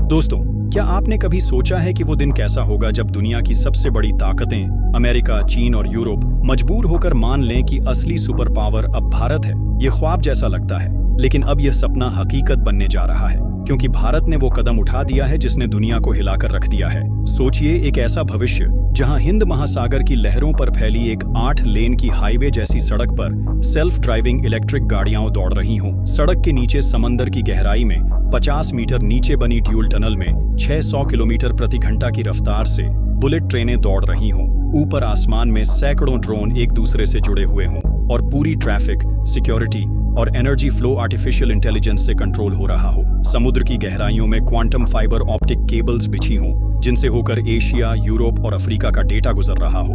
दोस्तों, क्या आपने कभी सोचा है कि वो दिन कैसा होगा जब दुनिया की सबसे बड़ी ताकतें अमेरिका, चीन और यूरोप मजबूर होकर मान लें कि असली सुपर पावर अब भारत है। ये ख्वाब जैसा लगता है, लेकिन अब यह सपना हकीकत बनने जा रहा है, क्योंकि भारत ने वो कदम उठा दिया है जिसने दुनिया को हिलाकर रख दिया है। सोचिए, एक ऐसा भविष्य जहां हिंद महासागर की लहरों पर फैली एक 8 लेन की हाईवे जैसी सड़क पर सेल्फ ड्राइविंग इलेक्ट्रिक गाड़ियां दौड़ रही हों। सड़क के नीचे समंदर की गहराई में 50 मीटर नीचे बनी ड्यूल टनल में 600 किलोमीटर प्रति घंटा की रफ्तार से बुलेट ट्रेनें दौड़ रही हों। ऊपर आसमान में सैकड़ों ड्रोन एक दूसरे से जुड़े हुए हों और पूरी ट्रैफिक, सिक्योरिटी और एनर्जी फ्लो आर्टिफिशियल इंटेलिजेंस से कंट्रोल हो रहा हो। समुद्र की गहराइयों में क्वांटम फाइबर ऑप्टिक केबल्स बिछी हों, जिनसे होकर एशिया, यूरोप और अफ्रीका का डेटा गुजर रहा हो,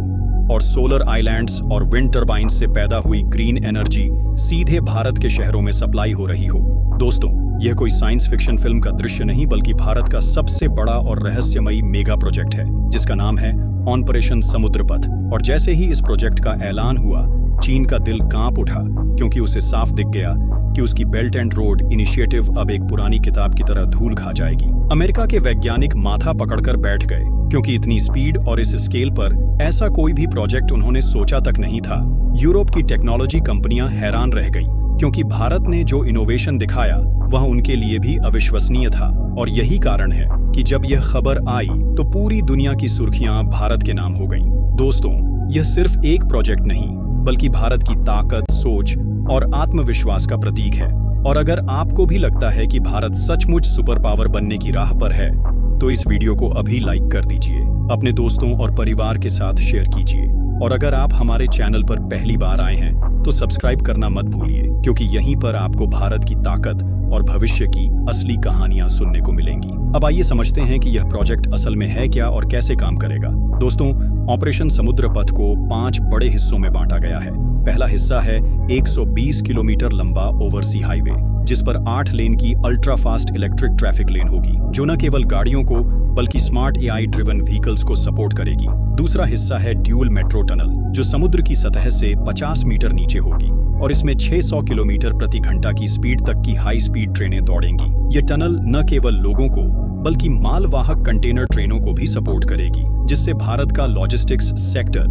और सोलर आइलैंड्स और विंड टर्बाइन्स से पैदा हुई ग्रीन एनर्जी सीधे भारत के शहरों में सप्लाई हो रही हो। दोस्तों, यह कोई साइंस फिक्शन फिल्म का दृश्य नहीं, बल्कि भारत का सबसे बड़ा और रहस्यमयी मेगा प्रोजेक्ट है, जिसका नाम है ऑपरेशन समुद्रपथ। और जैसे ही इस प्रोजेक्ट का ऐलान हुआ, चीन का दिल कांप उठा, क्योंकि उसे साफ दिख गया कि उसकी बेल्ट एंड रोड इनिशिएटिव अब एक पुरानी किताब की तरह धूल खा जाएगी। अमेरिका के वैज्ञानिक माथा पकड़कर बैठ गए, क्योंकि इतनी स्पीड और इस स्केल पर ऐसा कोई भी प्रोजेक्ट उन्होंने सोचा तक नहीं था। यूरोप की टेक्नोलॉजी कंपनियां हैरान रह गईं, क्योंकि भारत ने जो इनोवेशन दिखाया वह उनके लिए भी अविश्वसनीय था। और यही कारण है कि जब यह खबर आई तो पूरी दुनिया की सुर्खियां भारत के नाम हो गईं। दोस्तों, यह सिर्फ एक प्रोजेक्ट नहीं, बल्कि भारत की ताकत, सोच और आत्मविश्वास का प्रतीक है। और अगर आपको भी लगता है कि भारत सचमुच सुपर पावर बनने की राह पर है, तो इस वीडियो को अभी लाइक कर दीजिए, अपने दोस्तों और परिवार के साथ शेयर कीजिए। और अगर आप हमारे चैनल पर पहली बार आए हैं तो सब्सक्राइब करना मत भूलिए, क्योंकि यहीं पर आपको भारत की ताकत और भविष्य की असली कहानियां सुनने को मिलेंगी। अब आइए समझते हैं कि यह प्रोजेक्ट असल में है क्या और कैसे काम करेगा। दोस्तों, ऑपरेशन समुद्रपथ को 5 बड़े हिस्सों में बांटा गया है। पहला हिस्सा है 120 किलोमीटर लंबा ओवरसी हाईवे, जिस पर 8 लेन की अल्ट्रा फास्ट इलेक्ट्रिक ट्रैफिक लेन होगी, जो न केवल गाड़ियों को बल्कि स्मार्ट एआई ड्रिवन व्हीकल्स को सपोर्ट करेगी। दूसरा हिस्सा है ड्यूल मेट्रो टनल, जो समुद्र की सतह से 50 मीटर नीचे होगी, और इसमें 600 किलोमीटर प्रति घंटा की स्पीड तक की हाई स्पीड ट्रेनें दौड़ेंगी। ये टनल न केवल लोगों को बल्कि मालवाहक कंटेनर ट्रेनों को भी सपोर्ट करेगी, जिससे भारत का लॉजिस्टिक्स सेक्टर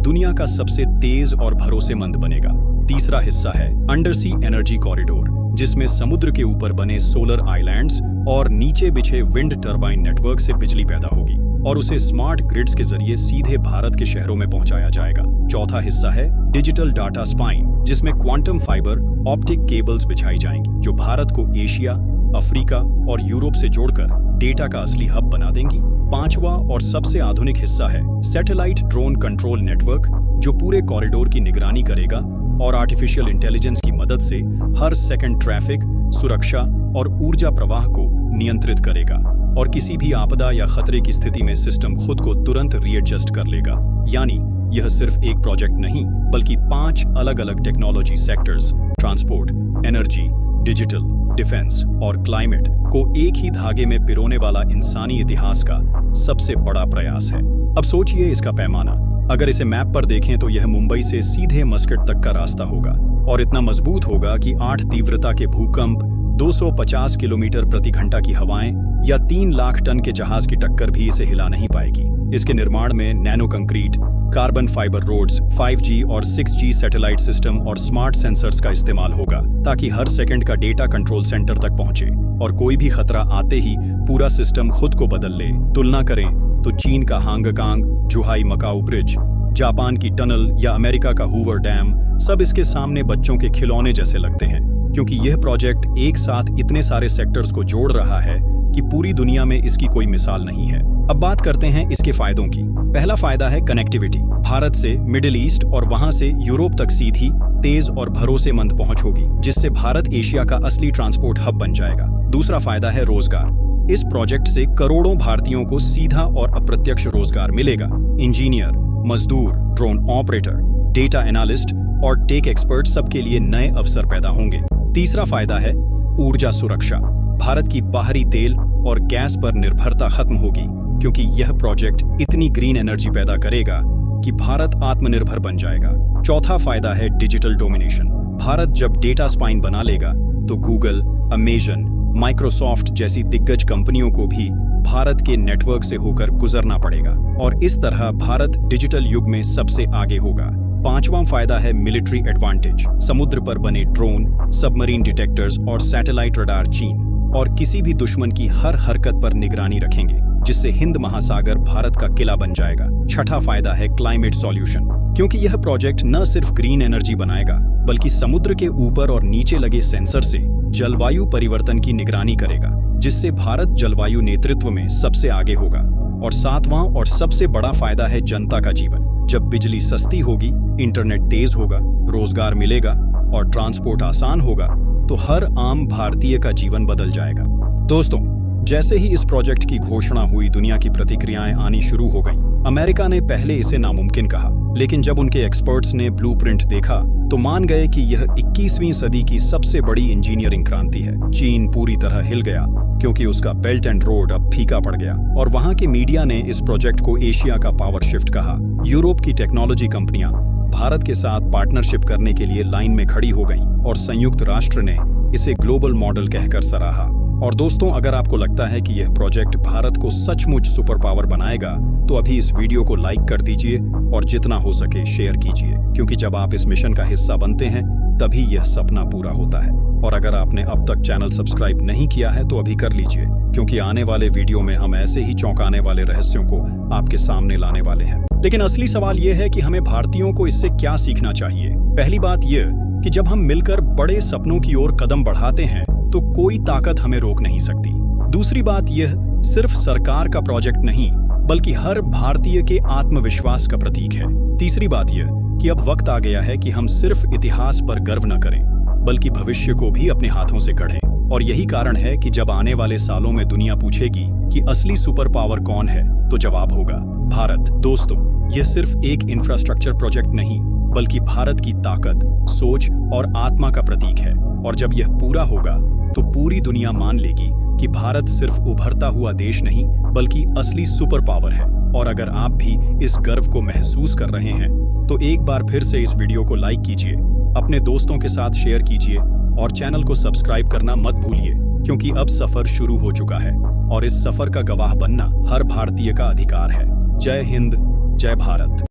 दुनिया का सबसे तेज और भरोसेमंद बनेगा। तीसरा हिस्सा है अंडरसी एनर्जी कॉरिडोर, जिसमें समुद्र के ऊपर बने सोलर आइलैंड्स और नीचे बिछे विंड टर्बाइन नेटवर्क से बिजली पैदा होगी और उसे स्मार्ट ग्रिड्स के जरिए सीधे भारत के शहरों में पहुंचाया जाएगा। चौथा हिस्सा है डिजिटल डाटा स्पाइन, जिसमें क्वांटम फाइबर ऑप्टिक केबल्स बिछाई जाएंगी, जो भारत को एशिया, अफ्रीका और यूरोप से जोड़कर डेटा का असली हब बना देंगी। पांचवा और सबसे आधुनिक हिस्सा है सैटेलाइट ड्रोन कंट्रोल नेटवर्क, जो पूरे कॉरिडोर की निगरानी करेगा और आर्टिफिशियल इंटेलिजेंस की मदद से हर सेकंड ट्रैफिक, सुरक्षा और ऊर्जा प्रवाह को नियंत्रित करेगा, और किसी भी आपदा या खतरे की स्थिति में सिस्टम खुद को तुरंत रीएडजस्ट कर लेगा। यानी यह सिर्फ एक प्रोजेक्ट नहीं, बल्कि 5 अलग अलग technology sectors, transport, energy, digital, defence और क्लाइमेट को एक ही धागे में पिरोने वाला इंसानी इतिहास का सबसे बड़ा प्रयास है। अब सोचिए इसका पैमाना। अगर इसे मैप पर देखें तो यह मुंबई से सीधे मस्कट तक का रास्ता होगा, और इतना मजबूत होगा कि 8 तीव्रता के भूकंप, 250 किलोमीटर प्रति घंटा की हवाएं या 3 लाख टन के जहाज की टक्कर भी इसे हिला नहीं पाएगी। इसके निर्माण में nano concrete, carbon fibre rods, 5G और 6G सैटेलाइट सिस्टम और स्मार्ट सेंसर्स का इस्तेमाल होगा, ताकि हर सेकंड का डेटा कंट्रोल सेंटर तक पहुंचे और कोई भी खतरा आते ही पूरा सिस्टम खुद को बदल ले। तुलना करें तो चीन का हांगकांग जुहाई मकाऊ ब्रिज, जापान की टनल या अमेरिका का हूवर डैम सब इसके सामने बच्चों के खिलौने जैसे लगते हैं, क्योंकि यह प्रोजेक्ट एक साथ इतने सारे सेक्टर्स को जोड़ रहा है कि पूरी दुनिया में इसकी कोई मिसाल नहीं है। अब बात करते हैं इसके फायदों की। पहला फायदा है कनेक्टिविटी। भारत से मिडिल ईस्ट और वहां से यूरोप तक सीधी, तेज और भरोसेमंद पहुंच होगी, जिससे भारत एशिया का असली ट्रांसपोर्ट हब बन जाएगा। दूसरा फायदा है रोजगार। इस प्रोजेक्ट से करोड़ों भारतीयों को सीधा और अप्रत्यक्ष रोजगार मिलेगा। इंजीनियर, मजदूर, ड्रोन ऑपरेटर, डेटा एनालिस्ट और टेक एक्सपर्ट सबके लिए नए अवसर पैदा होंगे। तीसरा फायदा है ऊर्जा सुरक्षा। भारत की बाहरी तेल और गैस पर निर्भरता खत्म होगी, क्योंकि यह प्रोजेक्ट इतनी ग्रीन एनर्जी पैदा करेगा कि भारत आत्मनिर्भर बन जाएगा। चौथा फायदा है डिजिटल डोमिनेशन। भारत जब डेटा स्पाइन बना लेगा तो गूगल, अमेजन, माइक्रोसॉफ्ट जैसी दिग्गज कंपनियों को भी भारत के नेटवर्क से होकर गुजरना पड़ेगा और इस तरह भारत डिजिटल युग में सबसे आगे होगा। पांचवां फायदा है मिलिट्री एडवांटेज। समुद्र पर बने ड्रोन, सबमरीन डिटेक्टर्स और सैटेलाइट रडार चीन और किसी भी दुश्मन की हर हरकत पर निगरानी रखेंगे, जिससे हिंद महासागर भारत का किला बन जाएगा। छठा फायदा है क्लाइमेट सॉल्यूशन, क्योंकि यह प्रोजेक्ट न सिर्फ ग्रीन एनर्जी बनाएगा बल्कि समुद्र के ऊपर और नीचे लगे सेंसर से जलवायु परिवर्तन की निगरानी करेगा, जिससे भारत जलवायु नेतृत्व में सबसे आगे होगा। और सातवां और सबसे बड़ा फायदा है जनता का जीवन। जब बिजली सस्ती होगी, इंटरनेट तेज होगा, रोजगार मिलेगा और ट्रांसपोर्ट आसान होगा, तो हर आम भारतीय का जीवन बदल जाएगा। दोस्तों, जैसे ही इस प्रोजेक्ट की घोषणा हुई, दुनिया की प्रतिक्रियाएं आनी शुरू हो गईं। अमेरिका ने पहले इसे नामुमकिन कहा, लेकिन जब उनके एक्सपर्ट्स ने ब्लूप्रिंट देखा तो मान गए कि यह 21वीं सदी की सबसे बड़ी इंजीनियरिंग क्रांति है। चीन पूरी तरह हिल गया, क्योंकि उसका बेल्ट एंड रोड अब फीका पड़ गया और वहां के मीडिया ने इस प्रोजेक्ट को एशिया का पावर शिफ्ट कहा। यूरोप की टेक्नोलॉजी कंपनियां भारत के साथ पार्टनरशिप करने के लिए लाइन में खड़ी हो गईं और संयुक्त राष्ट्र ने इसे ग्लोबल मॉडल कहकर सराहा। और दोस्तों, अगर आपको लगता है कि यह प्रोजेक्ट भारत को सचमुच सुपर पावर बनाएगा, तो अभी इस वीडियो को लाइक कर दीजिए और जितना हो सके शेयर कीजिए, क्योंकि जब आप इस मिशन का हिस्सा बनते हैं तभी यह सपना पूरा होता है। और अगर आपने अब तक चैनल सब्सक्राइब नहीं किया है तो अभी कर लीजिए, क्योंकि आने वाले वीडियो में हम ऐसे ही चौंकाने वाले रहस्यों को आपके सामने लाने वाले हैं। लेकिन असली सवाल यह है कि हमें भारतीयों को इससे क्या सीखना चाहिए। पहली बात यह कि जब हम मिलकर बड़े सपनों की ओर कदम बढ़ाते हैं तो कोई ताकत हमें रोक नहीं सकती। दूसरी बात यह सिर्फ सरकार का प्रोजेक्ट नहीं, बल्कि हर भारतीय के आत्मविश्वास का प्रतीक है। तीसरी बात यह कि अब वक्त आ गया है कि हम सिर्फ इतिहास पर गर्व न करें, बल्कि भविष्य को भी अपने हाथों से गढ़ें। और यही कारण है कि जब आने वाले सालों में दुनिया पूछेगी कि असली सुपर पावर कौन है, तो जवाब होगा भारत। दोस्तों, यह सिर्फ एक इंफ्रास्ट्रक्चर प्रोजेक्ट नहीं, बल्कि भारत की ताकत, सोच और आत्मा का प्रतीक है। और जब यह पूरा होगा तो पूरी दुनिया मान लेगी कि भारत सिर्फ उभरता हुआ देश नहीं, बल्कि असली सुपर पावर है। और अगर आप भी इस गर्व को महसूस कर रहे हैं तो एक बार फिर से इस वीडियो को लाइक कीजिए, अपने दोस्तों के साथ शेयर कीजिए और चैनल को सब्सक्राइब करना मत भूलिए, क्योंकि अब सफर शुरू हो चुका है और इस सफर का गवाह बनना हर भारतीय का अधिकार है। जय हिंद, जय भारत।